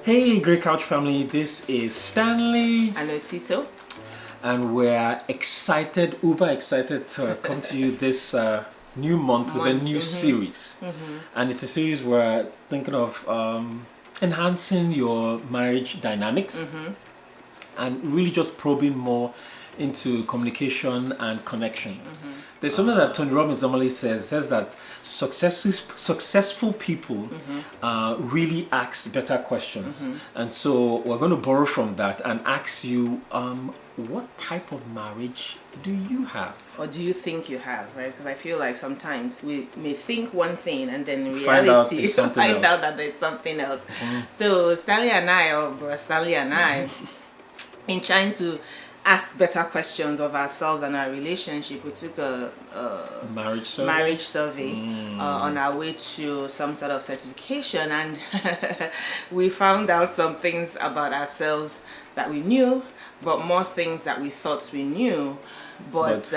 Hey, Grey Couch family, this is Stanley. And Otito. And we're excited, uber excited to come to you this new month with a new series. And it's a series we're thinking of enhancing your marriage dynamics and really just probing more into communication and connection. There's something that Tony Robbins normally says that successful people really ask better questions. And so we're going to borrow from that and ask you, what type of marriage do you have? Or do you think you have, right? Because I feel like sometimes we may think one thing and then in Find out reality it's something find else. out that there's something else. So Stanley and I, or Bro Stanley and I, in trying to ask better questions of ourselves and our relationship, we took a marriage survey on our way to some sort of certification, and we found out some things about ourselves that we knew, but more things that we thought we knew, but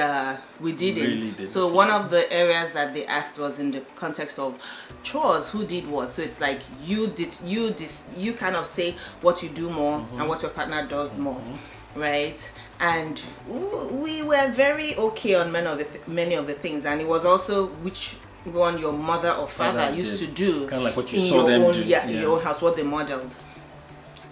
we didn't. Really didn't. So one of the areas that they asked was in the context of chores, who did what. So it's like you kind of say what you do more and what your partner does more. Right, and we were very okay on many of the things, and it was also which one your mother or father used to do, kind of like what you in saw your them own, do. in your own house, what they modeled.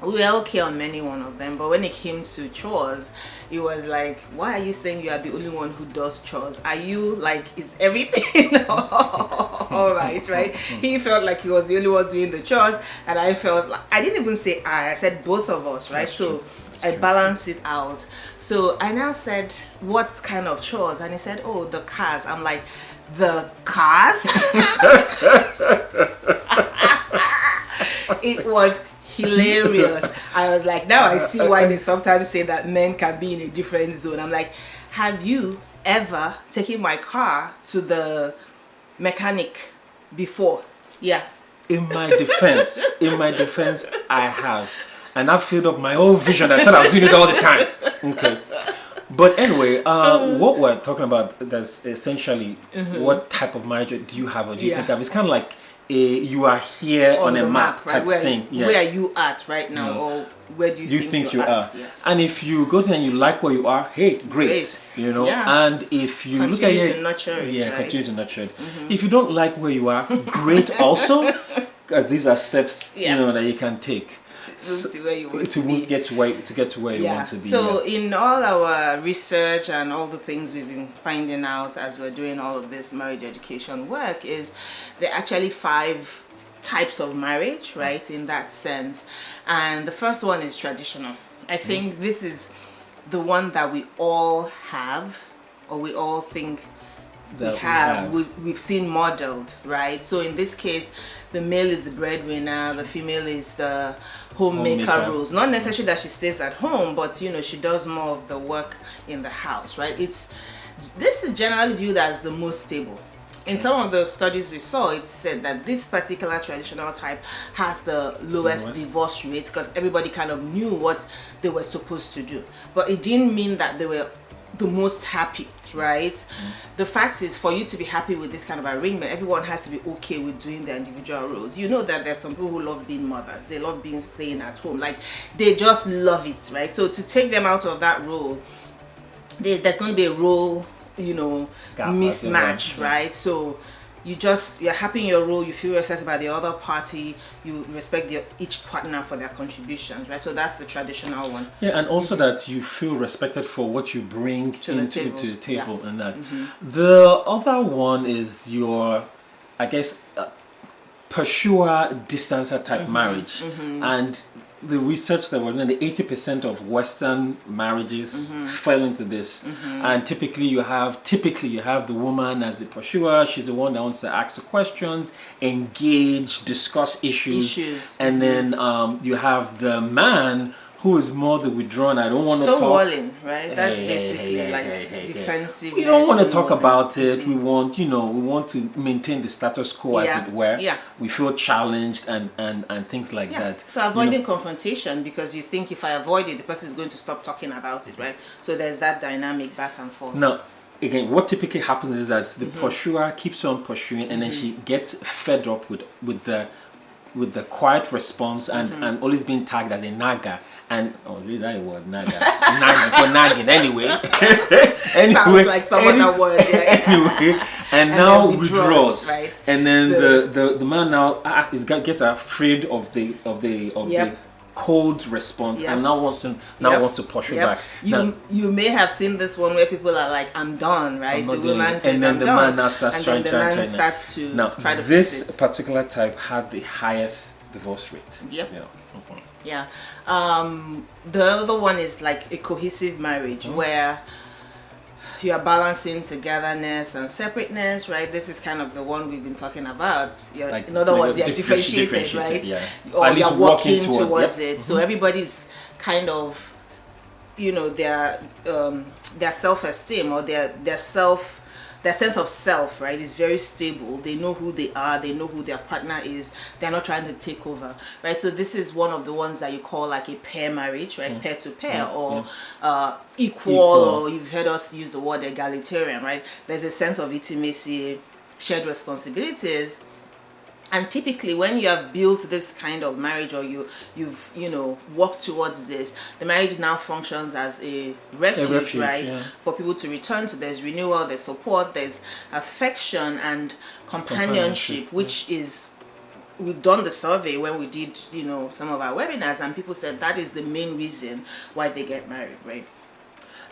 We were okay on many one of them, but when it came to chores, it was like, why are you saying you are the only one who does chores? Are you like, is everything all right? He felt like he was the only one doing the chores, and I felt like, I didn't even say I said both of us, right? That's so true. I balanced it out. So I now said, what kind of chores? And he said, oh, the cars. I'm like, the cars? It was hilarious. I was like, now I see why they sometimes say that men can be in a different zone. I'm like, have you ever taken my car to the mechanic before? Yeah. In my defense, I have. And I've filled up my whole vision. I thought I was doing it all the time. Okay. But anyway, what we're talking about, that's essentially what type of marriage do you have or do you think of? It's kind of like you are here on a map type thing. Where are you at right now? Or where do you think you are? Yes. And if you go there and you like where you are, hey, great. You know. Yeah. And if you continue look at it, to nurture it, right? Continue to nurture it. If you don't like where you are, great also, because these are steps that you can take. To where you want to get to where you want to be. So in all our research and all the things we've been finding out as we're doing all of this marriage education work, is there are actually 5 types of marriage, right, in that sense. And the first one is traditional. I think this is the one that we all have, or we all think we've seen modeled, right? So in this case, the male is the breadwinner, the female is the homemaker roles. Not necessarily that she stays at home, but she does more of the work in the house, right? This is generally viewed as the most stable. In some of the studies we saw, it said that this particular traditional type has the lowest divorce rates because everybody kind of knew what they were supposed to do. But it didn't mean that they were the most happy, right? The fact is, for you to be happy with this kind of arrangement, everyone has to be okay with doing their individual roles. You know that there's some people who love being mothers, they love staying at home, like they just love it, right? So to take them out of that role, there's going to be a role mismatch, right? So you're happy in your role, you feel respected by the other party, you respect each partner for their contributions, right? So that's the traditional one. Yeah, and also that you feel respected for what you bring to the table and that. The other one is your, I guess, pursuer-distancer type marriage. And the research that was done, the 80% of Western marriages fell into this. And typically you have the woman as the pursuer. She's the one that wants to ask the questions, engage, discuss issues. And then you have the man who is more the withdrawn. I don't want to talk. Stonewalling, right? That's basically defensive. We don't want to talk about it. We want, we want to maintain the status quo, as it were. Yeah. We feel challenged and things like that. So avoiding confrontation, because you think if I avoid it, the person is going to stop talking about it, right? So there's that dynamic back and forth. Now, again, what typically happens is that the pursuer keeps on pursuing, and then she gets fed up with the with the quiet response and always being tagged as a naga. And is that a word? Naga. Naga for nagging anyway. Anyway. Sounds like some other word. Yeah. Anyway. And now withdraws. Right? And then the man now gets afraid of the cold response and now wants to push it back. You may have seen this one where people are like, I'm done, right? The woman says, and then I'm the done. man now starts trying to try to this fix it. Particular type had the highest divorce rate. Yep. Yeah. The other one is like a cohesive marriage where you are balancing togetherness and separateness, right? This is kind of the one we've been talking about. In other words, you're differentiated, right? Yeah. Or you're walking towards it. So everybody's kind of, their self-esteem or their sense of self, right, is very stable. They know who they are. They know who their partner is. They're not trying to take over, right? So this is one of the ones that you call like a pair marriage, right? Pair to pair or equal, or you've heard us use the word egalitarian, right? There's a sense of intimacy, shared responsibilities. And typically when you have built this kind of marriage or you've worked towards this, the marriage now functions as a refuge, right? Yeah. For people to return to. There's renewal, there's support, there's affection and companionship, which is, we've done the survey when we did, some of our webinars, and people said that is the main reason why they get married, right?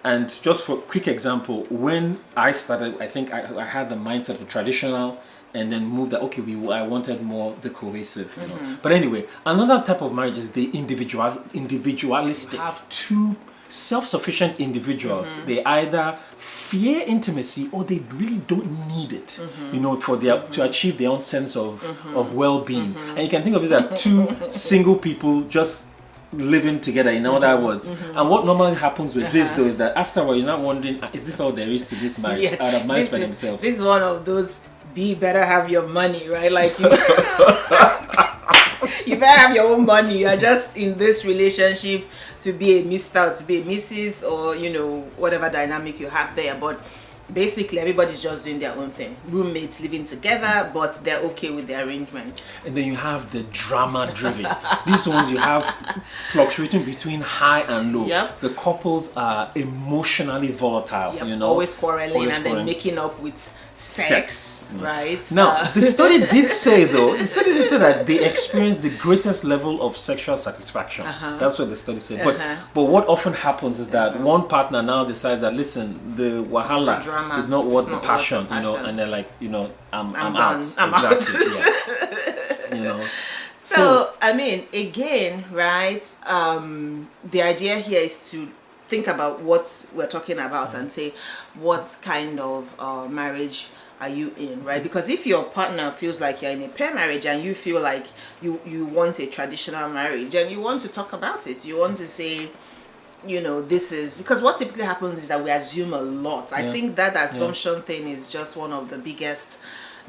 And just for a quick example, when I started, I think I had the mindset of traditional and then moved that, I wanted more the cohesive, you know. But anyway, another type of marriage is the individualistic. You have two self-sufficient individuals. They either fear intimacy or they really don't need it, for to achieve their own sense of well-being. And you can think of it as two single people just living together, in other words. And what normally happens with this though is that afterward you're not wondering, is this all there is to this marriage? Yes, out of marriage by themselves. This is one of those better have your money, right? Like you you better have your own money. You are just in this relationship to be a Mr. or to be a Mrs. or whatever dynamic you have there, but basically everybody's just doing their own thing. Roommates living together, but they're okay with the arrangement. And then you have the drama driven. These ones you have fluctuating between high and low. The couples are emotionally volatile, always quarreling and then making up with sex, right? Now, the study did say that they experience the greatest level of sexual satisfaction. That's what the study said. But what often happens is that one partner now decides that, listen, the wahala is not worth the passion, and they're like, I'm out. Exactly. So, I mean, again, right, the idea here is to think about what we're talking about and say, what kind of marriage are you in, right? Because if your partner feels like you're in a pair marriage and you feel like you want a traditional marriage and you want to talk about it, you want to say, this is, because what typically happens is that we assume a lot. I think that assumption thing is just one of the biggest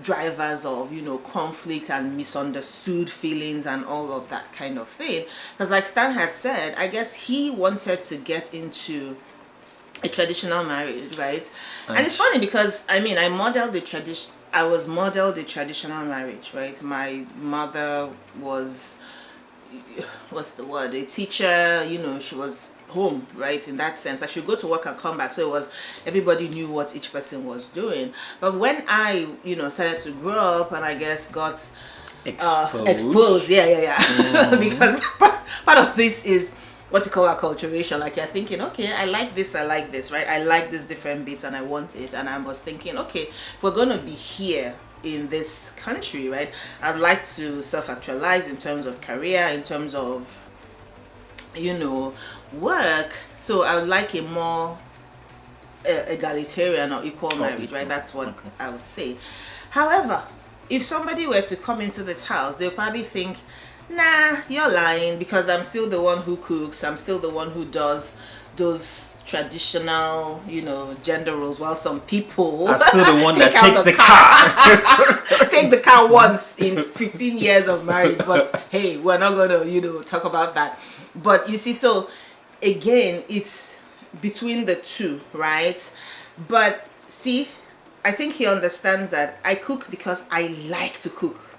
drivers of conflict and misunderstood feelings and all of that kind of thing. Because like Stan had said, I guess he wanted to get into a traditional marriage, right? And it's funny because I was modeled a traditional marriage, right? My mother was, a teacher, she was home, right, in that sense. I should go to work and come back, so it was, everybody knew what each person was doing. But when I started to grow up and I guess got exposed because part of this is what you call acculturation. Like you're thinking, okay, I like this, right? I like this different bits and I want it. And I was thinking, okay, if we're going to be here in this country, right, I'd like to self-actualize in terms of career, in terms of work. So I would like a more egalitarian or equal marriage, right? That's what I would say. However, if somebody were to come into this house, they'll probably think, nah, you're lying, because I'm still the one who cooks, I'm still the one who does those traditional, gender roles, while some people are still the one that takes the car. Take the car once in 15 years of marriage, but hey, we're not going to, talk about that. But you see, so again, it's between the two, right? But see, I think he understands that I cook because I like to cook.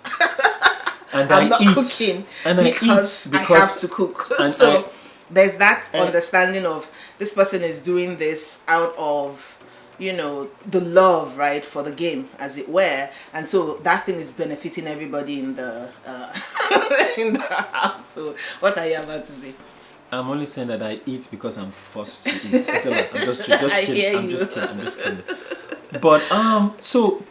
And I'm I not eat. cooking And I because eat I have to cook. So there's that understanding of this person is doing this out of, you know, the love, right, for the game, as it were, and so that thing is benefiting everybody in the in the house. So what are you about to say? I'm only saying that I eat because I'm forced to eat. I'm just kidding. I'm just kidding. But so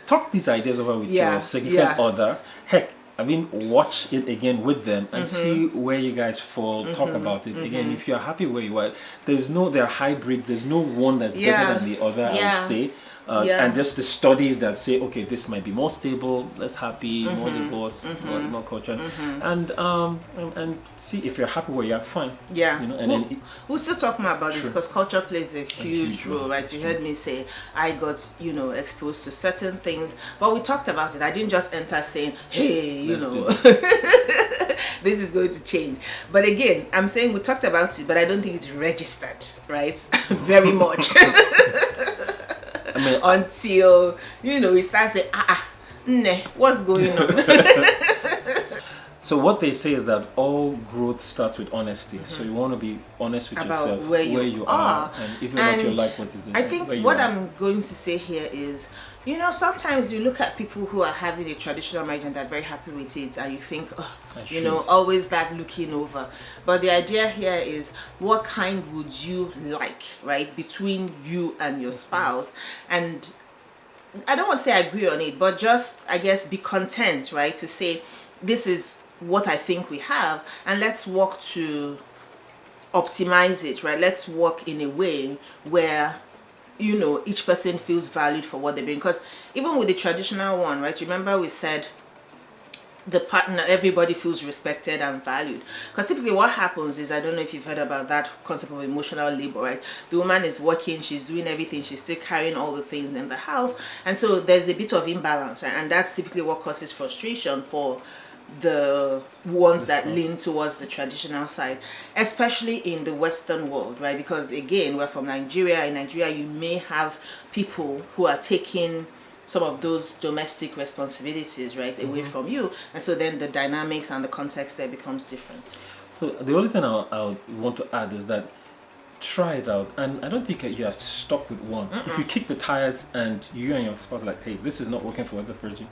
talk these ideas over with your significant other. Heck, I mean, watch it again with them and see where you guys fall. Talk about it again. If you're happy where you are, there are hybrids. There's no one that's better than the other. I would say. And just the studies that say, okay, this might be more stable, less happy, more divorce, more culture, and see if you're happy where you are, fine. Yeah, you know, and then we'll still talk more about this because culture plays a huge role, right? You heard me say I got, you know, exposed to certain things, but we talked about it. I didn't just enter saying, hey, you know, this is going to change. But again, I'm saying we talked about it, but I don't think it's registered, right? Very much. I mean, until, you know, we start saying, what's going on? So what they say is that all growth starts with honesty. So you want to be honest with yourself, where you are, and if you're not your life, what is it? I think what I'm going to say here is, you know, sometimes you look at people who are having a traditional marriage and they're very happy with it, and you think, you know, always that looking over. But the idea here is, what kind would you like, right, between you and your spouse? And I don't want to say I agree on it, but just, I guess, be content, right, to say, this is what I think we have, and let's work to optimize it, right? Let's work in a way where, you know, each person feels valued for what they're doing. Because even with the traditional one, right, remember we said the partner, everybody feels respected and valued. Because typically what happens is, I don't know if you've heard about that concept of emotional labor, right? The woman is working, she's doing everything, she's still carrying all the things in the house, and so there's a bit of imbalance, right? And that's typically what causes frustration for the ones that lean towards the traditional side, especially in the Western world, right? Because again, we're from Nigeria. In Nigeria, you may have people who are taking some of those domestic responsibilities, right, away from you, and so then the dynamics and the context there becomes different. So the only thing I would want to add is that try it out, and I don't think you are stuck with one. If you kick the tires and you and your spouse are like, hey, this is not working for the person,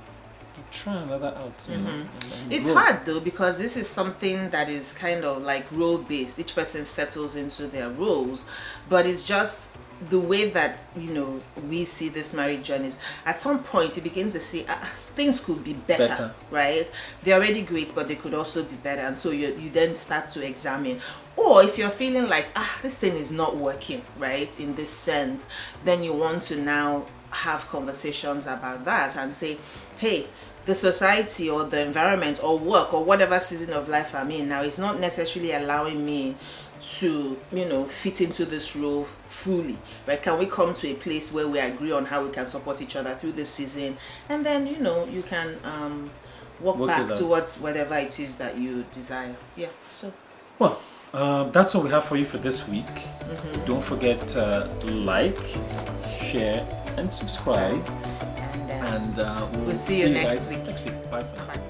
try another out, you know. And it's hard though, because this is something that is kind of like role based. Each person settles into their roles, but it's just the way that, you know, we see this marriage journeys. At some point you begin to see things could be better, right? They're already great, but they could also be better, and so you then start to examine. Or if you're feeling like this thing is not working, right, in this sense, then you want to now have conversations about that and say, hey, the society or the environment or work or whatever season of life I'm in now is not necessarily allowing me to, you know, fit into this role fully, right? Can we come to a place where we agree on how we can support each other through this season, and then, you know, you can work back towards whatever it is that you desire. Yeah. So well, that's all we have for you for this week. Don't forget to like, share and subscribe, and we'll see you next week. Bye for now.